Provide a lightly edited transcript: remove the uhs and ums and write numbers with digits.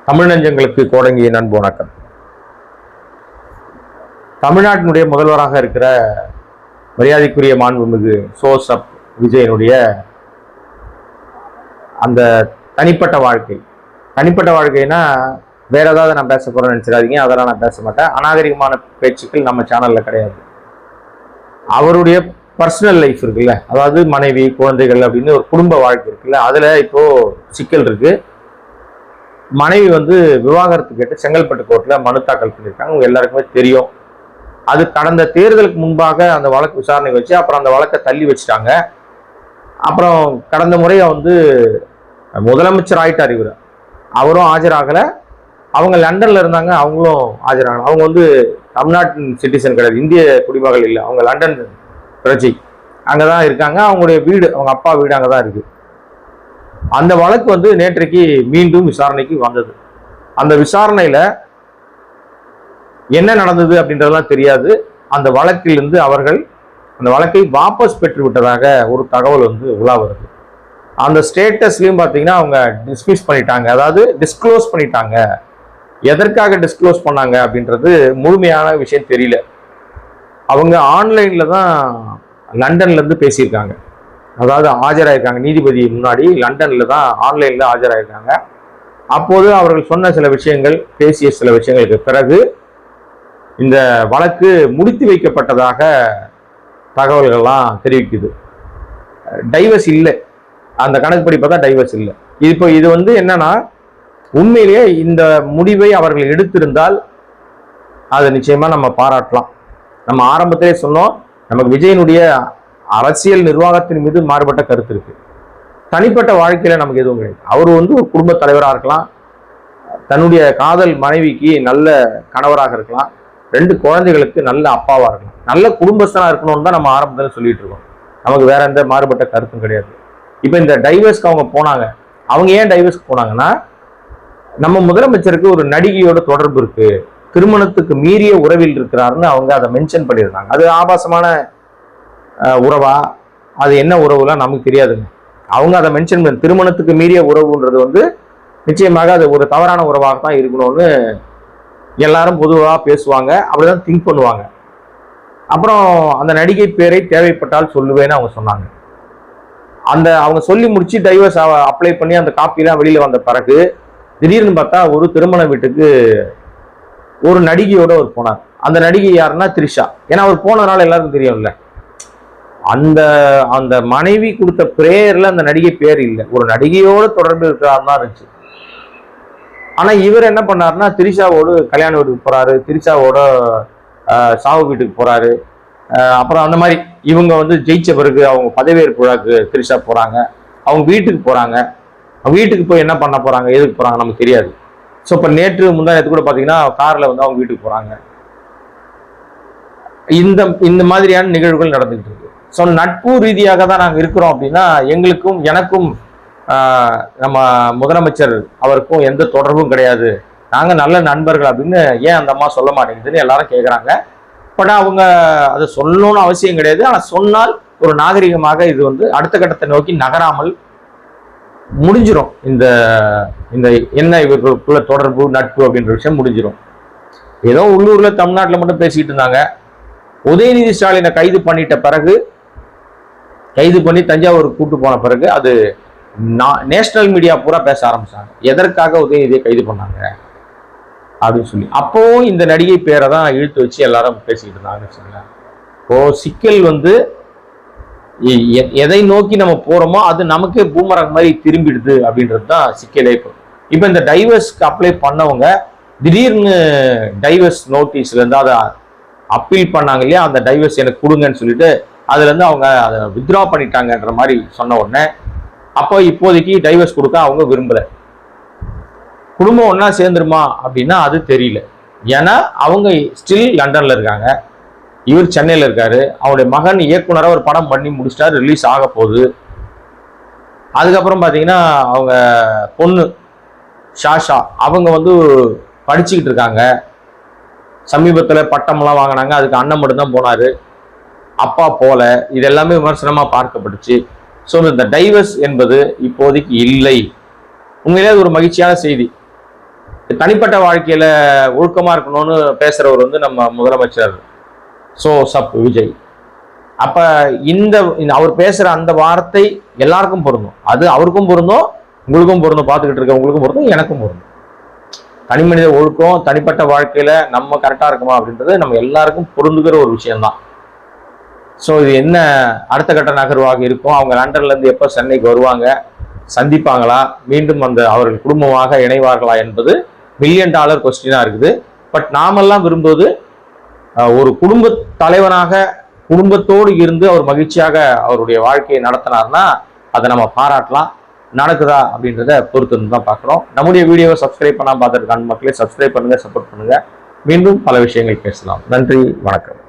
தமிழ் நெஞ்சங்களுக்கு கோடங்கியின் அன்பு வணக்கம். தமிழ்நாட்டினுடைய முதல்வராக இருக்கிற மரியாதைக்குரிய மாண்புமிகு சோசப் விஜயனுடைய அந்த தனிப்பட்ட வாழ்க்கைனா வேற ஏதாவது நான் பேச போறேன்னு நினைச்சிடாதீங்க. அதெல்லாம் நான் பேச மாட்டேன். அநாகரிகமான பேச்சுக்கள் நம்ம சேனல்ல கிடையாது. அவருடைய பர்சனல் லைஃப் இருக்குல்ல, அதாவது மனைவி குழந்தைகள் அப்படின்னு ஒரு குடும்ப வாழ்க்கை இருக்குல்ல, அதுல இப்போ சிக்கல் இருக்கு. மனைவி விவாகரத்து கேட்டு செங்கல்பட்டு கோர்ட்ல மனு தாக்கல் பண்ணியிருக்காங்க. உங்க எல்லாருக்குமே தெரியும். அது கடந்த தேர்தலுக்கு முன்பாக அந்த வழக்கு விசாரணை வச்சு அப்புறம் அந்த வழக்கை தள்ளி வச்சுட்டாங்க. அப்புறம் கடந்த முறையை முதலமைச்சர் ஆயிட்டார் இவர். அவரும் ஆஜராகலை. அவங்க லண்டன்ல இருந்தாங்க, அவங்களும் ஆஜராகலை. அவங்க தமிழ்நாட்டின் சிட்டிசன் கிடையாது, இந்திய குடிமகள் இல்லை. அவங்க லண்டன் பிரஜை, அங்கதான் இருக்காங்க. அவங்களுடைய வீடு, அவங்க அப்பா வீடு அங்கதான் இருக்கு. அந்த வழக்கு நேற்றைக்கு மீண்டும் விசாரணைக்கு வந்தது. அந்த விசாரணையில என்ன நடந்தது அப்படின்றதெல்லாம் தெரியாது. அந்த வழக்கிலிருந்து அவர்கள் அந்த வழக்கை வாபஸ் பெற்று விட்டதாக ஒரு தகவல் உலா வருது. அந்த ஸ்டேட்டஸ்லயும் பாத்தீங்கன்னா அவங்க டிஸ்மிஸ் பண்ணிட்டாங்க, அதாவது டிஸ்க்ளோஸ் பண்ணிட்டாங்க. எதற்காக டிஸ்க்ளோஸ் பண்ணாங்க அப்படின்றது முழுமையான விஷயம் தெரியல. அவங்க ஆன்லைன்ல தான் லண்டன்ல இருந்து பேசியிருக்காங்க, அதாவது ஆஜராயிருக்காங்க நீதிபதி முன்னாடி. லண்டன்ல தான் ஆன்லைன்ல ஆஜராயிருக்காங்க. அப்போது அவர்கள் சொன்ன சில விஷயங்கள், பேசிய சில விஷயங்களுக்கு பிறகு இந்த வழக்கு முடித்து வைக்கப்பட்டதாக தகவல்கள்லாம் தெரிவிக்குது. டைவர்ஸ் இல்லை, அந்த கணக்குப்படி பார்த்தா டைவர்ஸ் இல்லை. இப்போ இது என்னன்னா, உண்மையிலேயே இந்த முடிவை அவர்கள் எடுத்திருந்தால் அதை நிச்சயமா நம்ம பாராட்டலாம். நம்ம ஆரம்பத்திலே சொன்னோம், நமக்கு விஜயனுடைய அரசியல் நிர்வாகத்தின் மீது மாறுபட்ட கருத்து இருக்கு. தனிப்பட்ட வாழ்க்கையில நமக்கு எதுவும் கிடையாது. அவர் ஒரு குடும்ப தலைவராக இருக்கலாம், தன்னுடைய காதல் மனைவிக்கு நல்ல கணவராக இருக்கலாம், 2 குழந்தைகளுக்கு நல்ல அப்பாவா இருக்கலாம், நல்ல குடும்பஸ்தனா இருக்கணும்னு தான் நம்ம ஆரம்பத்தில் சொல்லிட்டு இருக்கோம். நமக்கு வேற எந்த மாறுபட்ட கருத்தும் கிடையாது. இப்ப இந்த டைவர்ஸ்க்கு அவங்க போனாங்க. அவங்க ஏன் டைவர்ஸ்க்கு போனாங்கன்னா, நம்ம முதலமைச்சருக்கு ஒரு நடிகையோட தொடர்பு இருக்கு, திருமணத்துக்கு மீறிய உறவில் இருக்கிறாருன்னு அவங்க அதை மென்ஷன் பண்ணியிருந்தாங்க. அது ஆபாசமான உறவா, அது என்ன உறவுலாம் நமக்கு தெரியாதுங்க. அவங்க அதை மென்ஷன் பண்ண, திருமணத்துக்கு மீறிய உறவுன்றது நிச்சயமாக அது ஒரு தவறான உறவாக தான் இருக்கணும்னு எல்லாரும் பொதுவாக பேசுவாங்க, அப்படிதான் திங்க் பண்ணுவாங்க. அப்புறம் அந்த நடிகை பேரை தேவைப்பட்டால் சொல்லுவேன்னு அவங்க சொன்னாங்க. அவங்க சொல்லி முடிச்சு டைவர்ஸ் அப்ளை பண்ணி அந்த காப்பிலாம் வெளியில வந்த பிறகு திடீர்னு பார்த்தா ஒரு திருமண வீட்டுக்கு ஒரு நடிகையோட அவர் போனார். அந்த நடிகை யாருன்னா த்ரிஷா. ஏன்னா அவர் போனதுனால எல்லாருக்கும் தெரியும்ல. அந்த மனைவி கொடுத்த பிரேயர்ல அந்த நடிகை பேர் இல்லை, ஒரு நடிகையோட தொடர்பு இருக்கிறாருன்னா இருந்துச்சு. ஆனா இவர் என்ன பண்ணாருன்னா, திரிஷாவோடு கல்யாண வீட்டுக்கு போறாரு, திரிஷாவோட சாவு வீட்டுக்கு போறாரு. அப்புறம் அந்த மாதிரி இவங்க ஜெயிச்ச பிறகு அவங்க பதவியேற்பு விழாக்கு திரிஷா போறாங்க, அவங்க வீட்டுக்கு போறாங்க. வீட்டுக்கு போய் என்ன பண்ண போறாங்க, எதுக்கு போறாங்க நமக்கு தெரியாது. ஸோ இப்போ முந்தா நேற்று கூட பாத்தீங்கன்னா கார்ல அவங்க வீட்டுக்கு போறாங்க. இந்த மாதிரியான நிகழ்வுகள் நடந்துகிட்டு இருக்கு. ஸோ நட்பு ரீதியாக தான் நாங்கள் இருக்கிறோம் அப்படின்னா, எனக்கும் நம்ம முதலமைச்சர் அவருக்கும் எந்த தொடர்பும் கிடையாது, நாங்கள் நல்ல நண்பர்கள் அப்படின்னு ஏன் அந்த அம்மா சொல்ல மாட்டேங்குதுன்னு எல்லாரும் கேட்குறாங்க. பட் அவங்க அதை சொல்லணும்னு அவசியம் கிடையாது. ஆனால் சொன்னால் ஒரு நாகரிகமாக இது அடுத்த கட்டத்தை நோக்கி நகராமல் முடிஞ்சிடும். இந்த என்ன இவர்களுக்குள்ள தொடர்பு நட்பு அப்படின்ற விஷயம் முடிஞ்சிடும். ஏதோ உள்ளூர்ல தமிழ்நாட்டில் மட்டும் பேசிக்கிட்டு இருந்தாங்க. உதயநிதி ஸ்டாலினை கைது பண்ணிட்ட பிறகு, கைது பண்ணி தஞ்சாவூர் கூட்டு போன பிறகு அது நேஷனல் மீடியா பூரா பேச ஆரம்பிச்சாங்க, எதற்காக உதயநிதியை கைது பண்ணாங்க அப்படின்னு சொல்லி. அப்பவும் இந்த நடிகை பேரை தான் இழுத்து வச்சு எல்லாரும் பேசிக்கிட்டு இருந்தாங்கன்னு வச்சுங்களேன். இப்போ சிக்கல் எதை நோக்கி நம்ம போறோமோ அது நமக்கே பூமரங் மாதிரி திரும்பிடுது அப்படின்றது தான் சிக்கலே. இப்போ இந்த டைவர்ஸ்க்கு அப்ளை பண்ணவங்க திடீர்னு டைவர்ஸ் நோட்டீஸ்ல இருந்து அதை அப்பீல் பண்ணாங்க இல்லையா, அந்த டைவர்ஸ் எனக்கு கொடுங்கன்னு சொல்லிட்டு அதுல இருந்து அவங்க அதை வித்ரா பண்ணிட்டாங்கன்ற மாதிரி சொன்ன உடனே, அப்போ இப்போதைக்கு டைவர்ஸ் கொடுக்க அவங்க விரும்பல. குடும்பம் ஒன்னா சேர்ந்துருமா அப்படின்னா அது தெரியல. ஏன்னா அவங்க ஸ்டில் லண்டன்ல இருக்காங்க, இவர் சென்னையில இருக்காரு. அவருடைய மகன் இயக்குனராக ஒரு படம் பண்ணி முடிச்சிட்டாரு, ரிலீஸ் ஆக போகுது. அதுக்கப்புறம் பாத்தீங்கன்னா அவங்க பொண்ணு ஷாஷா அவங்க படிச்சுக்கிட்டு இருக்காங்க. சமீபத்துல பட்டம்லாம் வாங்கினாங்க, அதுக்கு அண்ணன் மட்டும்தான் போனாரு, அப்பா போல. இது எல்லாமே விமர்சனமா பார்க்கப்பட்டுச்சு. ஸோ இந்த டைவர்ஸ் என்பது இப்போதைக்கு இல்லை. உண்மையிலே அது ஒரு மகிழ்ச்சியான செய்தி. தனிப்பட்ட வாழ்க்கையில ஒழுக்கமா இருக்கணும்னு பேசுறவர் வந்து நம்ம முதலமைச்சர் சப் விஜய். அப்ப அவர் பேசுற அந்த வார்த்தை எல்லாருக்கும் பொருந்தும். அது அவருக்கும் பொருந்தும், உங்களுக்கும் பொருந்தும், பார்த்துக்கிட்டு இருக்க உங்களுக்கும் பொருந்தும், எனக்கும் பொருந்தும். தனி மனித ஒழுக்கம் தனிப்பட்ட வாழ்க்கையில நம்ம கரெக்டா இருக்குமா அப்படின்றது நம்ம எல்லாருக்கும் பொருந்துகிற ஒரு விஷயம்தான். ஸோ இது என்ன அடுத்த கட்ட நகர்வாக இருக்கும்? அவங்க லண்டன்ல இருந்து எப்போ சென்னைக்கு வருவாங்க, சந்திப்பாங்களா, மீண்டும் அவர்கள் குடும்பமாக இணைவார்களா என்பது $1,000,000 கொஸ்டினா இருக்குது. பட் நாமெல்லாம் விரும்புவது ஒரு குடும்ப தலைவனாக குடும்பத்தோடு இருந்து அவர் மகிழ்ச்சியாக அவருடைய வாழ்க்கையை நடத்தினார்னா அதை நம்ம பாராட்டலாம். நடக்குதா அப்படின்றத பொறுத்து தான் பார்க்குறோம். நம்முடைய வீடியோவை சப்ஸ்கிரைப் பண்ணாம பார்த்துருக்காங்க மக்களே, சப்ஸ்கிரைப் பண்ணுங்க, சப்போர்ட் பண்ணுங்க. மீண்டும் பல விஷயங்கள் பேசலாம். நன்றி, வணக்கம்.